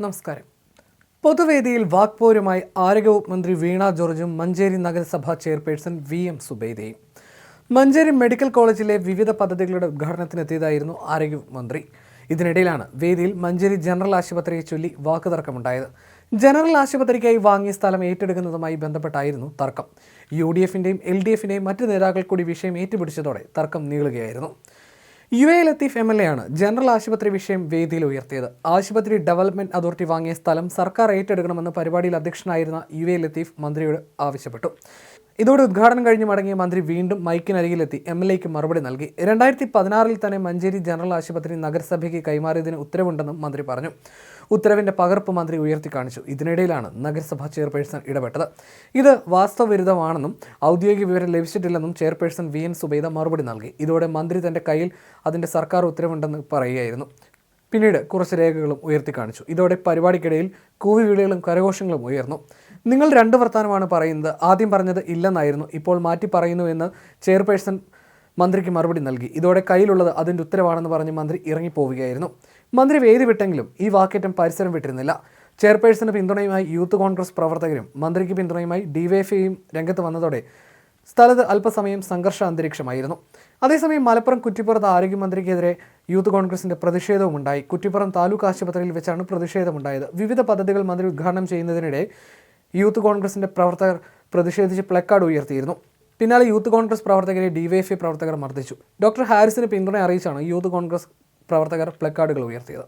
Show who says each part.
Speaker 1: നമസ്കാരം. പൊതുവേദിയിൽ വാക്പോരുമായി ആരോഗ്യവകുപ്പ് മന്ത്രി വീണ ജോർജും മഞ്ചേരി നഗരസഭാ ചെയർപേഴ്സൺ VM സുബൈദയും. മഞ്ചേരി മെഡിക്കൽ കോളേജിലെ വിവിധ പദ്ധതികളുടെ ഉദ്ഘാടനത്തിനെത്തിയതായിരുന്നു ആരോഗ്യവകുപ്പ് മന്ത്രി. ഇതിനിടയിലാണ് വേദിയിൽ മഞ്ചേരി ജനറൽ ആശുപത്രിയെ ചൊല്ലി വാക്കുതർക്കമുണ്ടായത്. ജനറൽ ആശുപത്രിക്കായി വാങ്ങിയ സ്ഥലം ഏറ്റെടുക്കുന്നതുമായി ബന്ധപ്പെട്ടായിരുന്നു തർക്കം. UDFിൻ്റെയും LDFിൻ്റെയും മറ്റ് നേതാക്കൾ കൂടി വിഷയം ഏറ്റുപിടിച്ചതോടെ തർക്കം നീളുകയായിരുന്നു. UA ലത്തീഫ് MLA ആണ് ജനറൽ ആശുപത്രി വിഷയം വേദിയിൽ ഉയർത്തിയത്. ആശുപത്രി ഡെവലപ്മെന്റ് അതോറിറ്റി വാങ്ങിയ സ്ഥലം സർക്കാർ ഏറ്റെടുക്കണമെന്ന് പരിപാടിയിൽ അധ്യക്ഷനായിരുന്ന UA ലത്തീഫ് മന്ത്രിയോട് ആവശ്യപ്പെട്ടു. ഇതോടെ ഉദ്ഘാടനം കഴിഞ്ഞ് മടങ്ങിയ മന്ത്രി വീണ്ടും മൈക്കിനരികിലെത്തി MLAയ്ക്ക് മറുപടി നൽകി. 2016 തന്നെ മഞ്ചേരി ജനറൽ ആശുപത്രി നഗരസഭയ്ക്ക് കൈമാറിയതിന് ഉത്തരവുണ്ടെന്നും മന്ത്രി പറഞ്ഞു. ഉത്തരവിന്റെ പകർപ്പ് മന്ത്രി ഉയർത്തി കാണിച്ചു. ഇതിനിടയിലാണ് നഗരസഭാ ചെയർപേഴ്സൺ ഇടപെട്ടത്. ഇത് വാസ്തവവിരുദ്ധമാണെന്നും ഔദ്യോഗിക വിവരം ലഭിച്ചിട്ടില്ലെന്നും ചെയർപേഴ്സൺ VM സുബൈദ മറുപടി നൽകി. ഇതോടെ മന്ത്രി തന്റെ കയ്യിൽ അതിന്റെ സർക്കാർ ഉത്തരവുണ്ടെന്ന് പറയുകയായിരുന്നു. പിന്നീട് കുറച്ച് രേഖകളും ഉയർത്തി കാണിച്ചു. ഇതോടെ പരിപാടിക്കിടയിൽ കൂവിവിളികളും കരഘോഷങ്ങളും ഉയർന്നു. നിങ്ങൾ രണ്ട് വർത്തമാനമാണ് പറയുന്നത്, ആദ്യം പറഞ്ഞത് ഇല്ലെന്നായിരുന്നു, ഇപ്പോൾ മാറ്റി പറയുന്നു എന്ന് ചെയർപേഴ്സൺ മന്ത്രിക്ക് മറുപടി നൽകി. ഇതോടെ കയ്യിലുള്ളത് അതിൻ്റെ ഉത്തരവാണെന്ന് പറഞ്ഞ് മന്ത്രി ഇറങ്ങിപ്പോവുകയായിരുന്നു. മന്ത്രി വേദി വിട്ടെങ്കിലും ഈ വാക്കേറ്റം പരിസരം വിട്ടിരുന്നില്ല. ചെയർപേഴ്സന് പിന്തുണയുമായി യൂത്ത് കോൺഗ്രസ് പ്രവർത്തകരും മന്ത്രിക്ക് പിന്തുണയുമായി DYFയും രംഗത്ത് വന്നതോടെ സ്ഥലത്ത് അല്പസമയം സംഘർഷ അന്തരീക്ഷമായിരുന്നു. അതേസമയം മലപ്പുറം കുറ്റിപ്പുറത്ത് ആരോഗ്യമന്ത്രിക്കെതിരെ യൂത്ത് കോൺഗ്രസിന്റെ പ്രതിഷേധവുമുണ്ടായി. കുറ്റിപ്പുറം താലൂക്ക് ആശുപത്രിയിൽ വെച്ചാണ് പ്രതിഷേധമുണ്ടായത്. വിവിധ പദ്ധതികൾ മന്ത്രി ഉദ്ഘാടനം ചെയ്യുന്നതിനിടെ യൂത്ത് കോൺഗ്രസിന്റെ പ്രവർത്തകർ പ്രതിഷേധിച്ച് പ്ലക്കാർഡ് ഉയർത്തിയിരുന്നു. പിന്നാലെ യൂത്ത് കോൺഗ്രസ് പ്രവർത്തകരെ DYFI പ്രവർത്തകർ മർദ്ദിച്ചു. ഡോക്ടർ ഹാരിസിന് പിന്തുണ അറിയിച്ചാണ് യൂത്ത് കോൺഗ്രസ് പ്രവർത്തകർ പ്ലക്കാർഡുകൾ ഉയർത്തിയത്.